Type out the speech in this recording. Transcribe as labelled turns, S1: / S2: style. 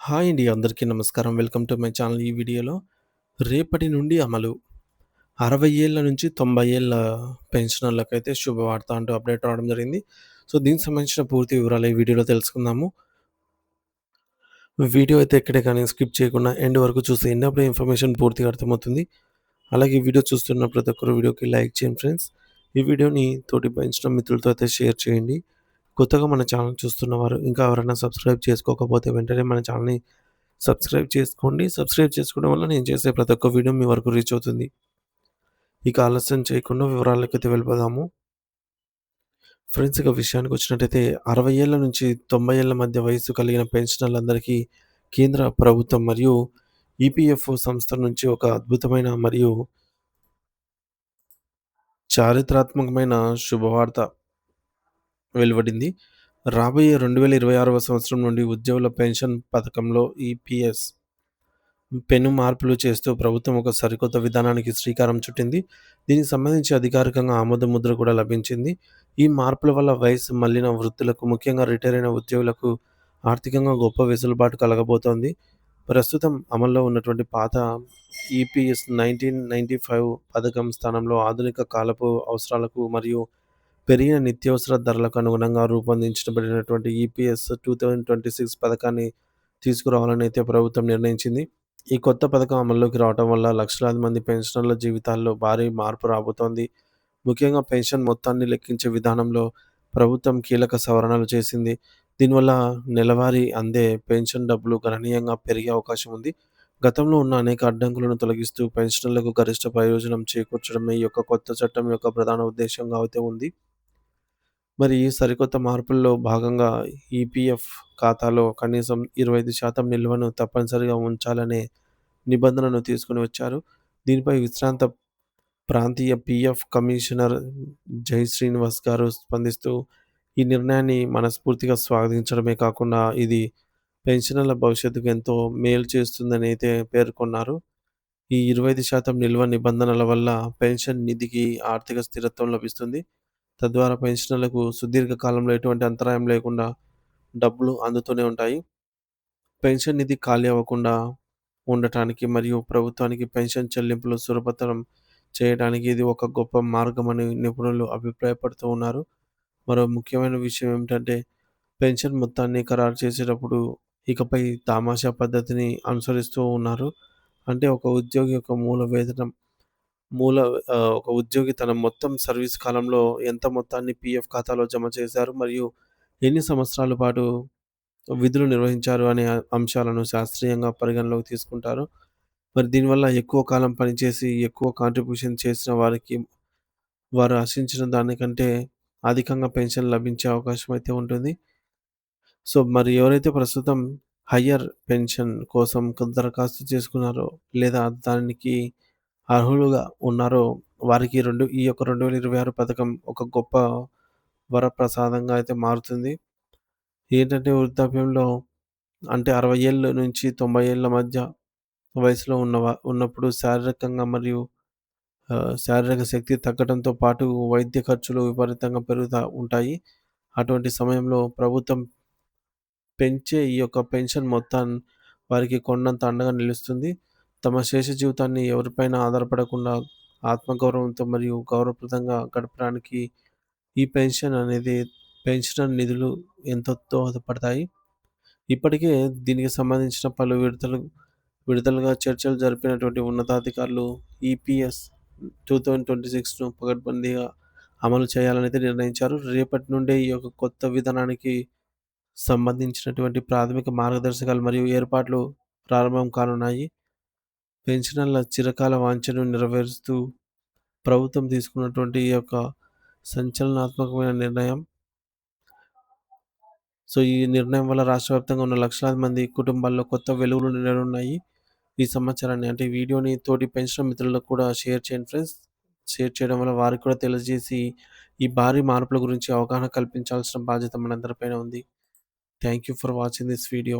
S1: Hi అండి. అందరికీ నమస్కారం. Welcome to my channel. ఈ వీడియోలో రేపటి నుండి అమలు 60 ఏళ్ల నుంచి 90 ఏళ్ల పెన్షనర్లకైతే శుభవార్త అంటూ అప్డేట్ రావడం జరిగింది. సో, దీనికి సంబంధించిన పూర్తి వివరాలు ఈ వీడియోలో తెలుసుకుందాము. వీడియో అయితే ఎక్కడే కానీ స్కిప్ చేయకుండా ఎండ్ వరకు చూసేయండి. అప్పుడే ఇన్ఫర్మేషన్ పూర్తిగా అర్థమవుతుంది. అలాగే ఈ వీడియో చూస్తున్న ప్రతి ఒక్కరు వీడియోకి లైక్ చేయండి ఫ్రెండ్స్. ఈ వీడియోని తోటి పెంచిన మిత్రులతో అయితే షేర్ చేయండి. కొత్తగా మన ఛానల్ చూస్తున్నవారు ఇంకా ఎవరైనా సబ్స్క్రైబ్ చేసుకోకపోతే వెంటనే మన ఛానల్‌ని సబ్స్క్రైబ్ చేసుకోండి. సబ్స్క్రైబ్ చేసుకోవడం వల్ల నేను చేసే ప్రతి ఒక్క వీడియో మీ వరకు రీచ్ అవుతుంది. ఇక ఆలస్యం చేయకుండా వివరాలకైతే వెళ్ళిపోదాము. ఫ్రెండ్స్ ఇక విషయానికొచ్చినట్టయితే 60 ఏళ్ల నుంచి 90 ఏళ్ల మధ్య వయస్సు కలిగిన పెన్షనర్లందరికీ కేంద్ర ప్రభుత్వం మరియు ఈపీఎఫ్ఓ సంస్థ నుంచి ఒక అద్భుతమైన మరియు చారిత్రాత్మకమైన శుభవార్త వెలువడింది. రాబోయే 2026వ సంవత్సరం నుండి ఉద్యోగుల పెన్షన్ పథకంలో ఈపీఎస్ పెను మార్పులు చేస్తూ ప్రభుత్వం ఒక సరికొత్త విధానానికి శ్రీకారం చుట్టింది. దీనికి సంబంధించి అధికారికంగా ఆమోద ముద్ర కూడా లభించింది. ఈ మార్పుల వల్ల వయసు మళ్లిన వృద్ధులకు, ముఖ్యంగా రిటైర్ అయిన ఉద్యోగులకు ఆర్థికంగా గొప్ప వెసులుబాటు కలగబోతోంది. ప్రస్తుతం అమల్లో ఉన్నటువంటి పాత ఈపీఎస్ 1995 పథకం స్థానంలో ఆధునిక కాలపు అవసరాలకు మరియు పెరిగిన నిత్యావసర ధరలకు అనుగుణంగా రూపొందించబడినటువంటి ఈపీఎస్ 2026 పథకాన్ని తీసుకురావాలని అయితే ప్రభుత్వం నిర్ణయించింది. ఈ కొత్త పథకం అమల్లోకి రావటం వల్ల లక్షలాది మంది పెన్షనర్ల జీవితాల్లో భారీ మార్పు రాబోతోంది. ముఖ్యంగా పెన్షన్ మొత్తాన్ని లెక్కించే విధానంలో ప్రభుత్వం కీలక సవరణలు చేసింది. దీనివల్ల నెలవారీ అందే పెన్షన్ డబ్బులు గణనీయంగా పెరిగే అవకాశం ఉంది. గతంలో ఉన్న అనేక అడ్డంకులను తొలగిస్తూ పెన్షనర్లకు గరిష్ట ప్రయోజనం చేకూర్చడమే ఈ యొక్క కొత్త చట్టం యొక్క ప్రధాన ఉద్దేశ్యంగా అయితే ఉంది. మరి ఈ సరికొత్త మార్పుల్లో భాగంగా ఈపీఎఫ్ ఖాతాలో కనీసం 25% నిల్వను తప్పనిసరిగా ఉంచాలనే నిబంధనను తీసుకొని వచ్చారు. దీనిపై విశ్రాంత ప్రాంతీయ పీఎఫ్ కమిషనర్ జై శ్రీనివాస్ గారు స్పందిస్తూ, ఈ నిర్ణయాన్ని మనస్ఫూర్తిగా స్వాగతించడమే కాకుండా ఇది పెన్షనర్ల భవిష్యత్తుకు ఎంతో మేలు చేస్తుందని అయితే పేర్కొన్నారు. ఈ 25% నిల్వ నిబంధనల వల్ల పెన్షన్ నిధికి ఆర్థిక స్థిరత్వం లభిస్తుంది. తద్వారా పెన్షనర్లకు సుదీర్ఘ కాలంలో ఎటువంటి అంతరాయం లేకుండా డబ్బులు అందుతూనే ఉంటాయి. పెన్షన్ నిధి ఖాళీ అవ్వకుండా ఉండటానికి మరియు ప్రభుత్వానికి పెన్షన్ చెల్లింపులు సులభతరం చేయడానికి ఇది ఒక గొప్ప మార్గమని నిపుణులు అభిప్రాయపడుతూ ఉన్నారు. మరో ముఖ్యమైన విషయం ఏమిటంటే, పెన్షన్ మొత్తాన్ని ఖరారు చేసేటప్పుడు ఇకపై తామాషా పద్ధతిని అనుసరిస్తూ ఉన్నారు. అంటే ఒక ఉద్యోగి యొక్క మూల ఒక ఉద్యోగి తన మొత్తం సర్వీస్ కాలంలో ఎంత మొత్తాన్ని పీఎఫ్ ఖాతాలో జమ చేశారు మరియు ఎన్ని సంవత్సరాల పాటు విధులు నిర్వహించారు అనే అంశాలను శాస్త్రీయంగా పరిగణలోకి తీసుకుంటారు. మరి దీనివల్ల ఎక్కువ కాలం పనిచేసి, ఎక్కువ కాంట్రిబ్యూషన్ చేసిన వారికి వారు ఆశించిన దానికంటే అధికంగా పెన్షన్ లభించే అవకాశం అయితే ఉంటుంది. సో, మరి ఎవరైతే ప్రస్తుతం హయ్యర్ పెన్షన్ కోసం దరఖాస్తు చేసుకున్నారో, లేదా దానికి అర్హులుగా ఉన్నారో వారికి ఈ యొక్క 2026 పథకం ఒక గొప్ప వరప్రసాదంగా అయితే మారుతుంది. ఏంటంటే వృద్ధాప్యంలో అంటే 60 ఏళ్ళ నుంచి 90 ఏళ్ల మధ్య వయసులో ఉన్నప్పుడు శారీరకంగా మరియు శారీరక శక్తి తగ్గడంతో పాటు వైద్య ఖర్చులు విపరీతంగా పెరుగుతా ఉంటాయి. అటువంటి సమయంలో ప్రభుత్వం పెంచే ఈ యొక్క పెన్షన్ వారికి కొండంత అండగా నిలుస్తుంది. తమ శేష జీవితాన్ని ఎవరిపైన ఆధారపడకుండా ఆత్మగౌరవంతో మరియు గౌరవప్రదంగా గడపడానికి ఈ పెన్షనర్ నిధులు ఎంతో దోహదపడతాయి. ఇప్పటికే దీనికి సంబంధించిన పలు విడతలుగా చర్చలు జరిపినటువంటి ఉన్నతాధికారులు ఈపీఎస్ 2026ను పకడ్బందీగా అమలు చేయాలనైతే నిర్ణయించారు. రేపటి నుండే ఈ యొక్క కొత్త విధానానికి సంబంధించినటువంటి ప్రాథమిక మార్గదర్శకాలు మరియు ఏర్పాట్లు ప్రారంభం కానున్నాయి. పెన్షనర్ల చిరకాల వాంఛను నెరవేరుస్తూ ప్రభుత్వం తీసుకున్నటువంటి ఈ యొక్క సంచలనాత్మకమైన నిర్ణయం. సో, ఈ నిర్ణయం వల్ల రాష్ట్ర వ్యాప్తంగా ఉన్న లక్షలాది మంది కుటుంబాల్లో కొత్త వెలుగులు నిండనున్నాయి. ఈ సమాచారాన్ని అంటే ఈ వీడియోని తోటి పెన్షనర్ మిత్రులకు కూడా షేర్ చేయండి ఫ్రెండ్స్. షేర్ చేయడం వల్ల వారికి కూడా తెలియజేసి ఈ భారీ మార్పుల గురించి అవగాహన కల్పించాల్సిన బాధ్యత మనందరిపైన ఉంది. Thank you for watching this video.